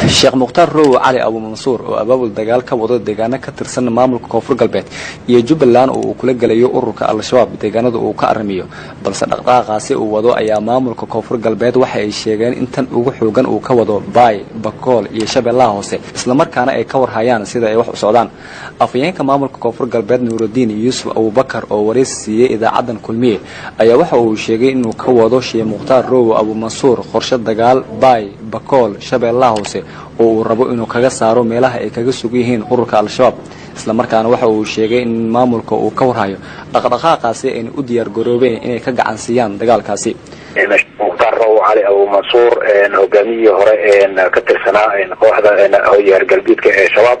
Sheekh Mukhtaar Rowe Cali Abu Mansuur oo abaabul dagaal ka wada deegaano ka tirsan maamulka Koonfur Galbeed iyo Jubbaland oo uu kula galayo ururka Al-Shabaab deegaanada uu ka armiyo balse dhaqdhaqaaqaasi uu wado ayaa maamulka Koonfur Galbeed waxa ay sheegeen in tan ugu xoogan uu ka wado Baay, Bakool iyo Shabeellaha Hoose isla markaana ay ka warhayaan sida ay wax u socdaan. Afhayeenka maamulka Koonfur Galbeed Nuuruddin Yuusuf Abu Bakar oo wareysiiyay idaacadan Kulmiye ayaa waxa uu sheegay inuu ka wado Sheekh Mukhtaar Rowe Abu Mansuur qorshe dagaal Baay, Bakool, Shabeellaha Hoose oo uu rabo inuu kaga saaro meelaha ay kaga sug yihiin ururka Al-Shabaab isla markaana waxa uu sheegay in maamulka uu ka warhayo dhaqdhaqaaqaasi ay u diyaar garoobeen inay ka gacan siiyaan dagaalkaasi. Mukhtaar Rowe Cali Abu Mansuur hogaamiyihii hore ka tirsanaa kooxda hooyar galbeedka ee Shabaab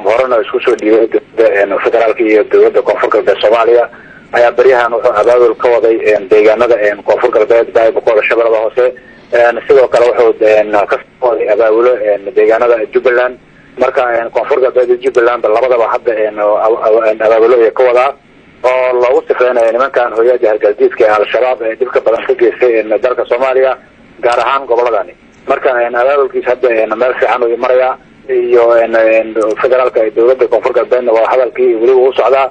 horena isku soo dhiibay federaalka iyo dowladda Koonfur Galbeed Soomaaliya ayaa baryahan wuxuu abaabul ka waday deegaanada Koonfur Galbeed Baay, Bakool, Shabeellaha Hoose sidoo kale wuxuu ka soo abaabulo deegaanada Jubbaland marka Koonfur Galbeed iyo Jubbaland labadaba hadda abaabulo ay ka wadaa oo loogu sifeynayo nimankan hooyada galbeedka ee Al-Shabaab ee dibka badan ka geystay dalka Soomaaliya gaar ahaan goboladani marka abaabulkiisa hadda meel fiican uu maraya iyo federaalka dowladda Koonfur Galbeed waa hadalkii weli uu socdaa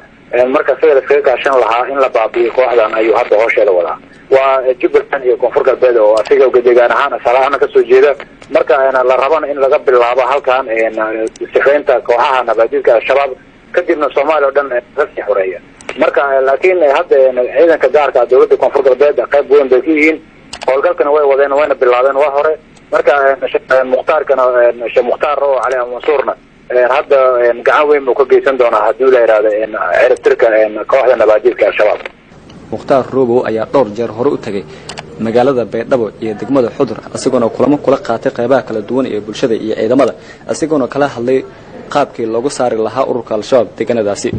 marka sidoo kale kaashan lahaa in la baabiyo kooxdan ayuu hadda hooshada wadaa waa Jubbaland iyo Koonfur Galbeed oo asiga deegaan ahaan salaana ka soo jeeda marka la rabana in laga bilaabo halkan sifeynta kooxaha nabadeedka Al-Shabaab kadibna Soomaaliya oo dhan rasmi xoreeya marka laakiin hadda ciidanka gaarka dowladda Koonfur Galbeed qayb weyn bay yihiin howlgalkana way wadeen wayna bilaabeen waa hore marka Sheekh Mukhtaar Rowe Cali Abu Mansuurna hadda gacan weyn uu ka geysan doonaa haddii la yiraahdo ciribtirka kooxda nabadeedka Al-Shabaab. Mukhtaar Rowe ayaa dhowr jeer hore u tagay magaalada Baydhabo iyo degmada Xudur asigoo kulamo kula qaatay qaybaha kala duwan ee bulshada iyo ciidamada asigoo kala hadlay qaabkii loogu saari lahaa ururka Al-Shabaab deegaanadaasi.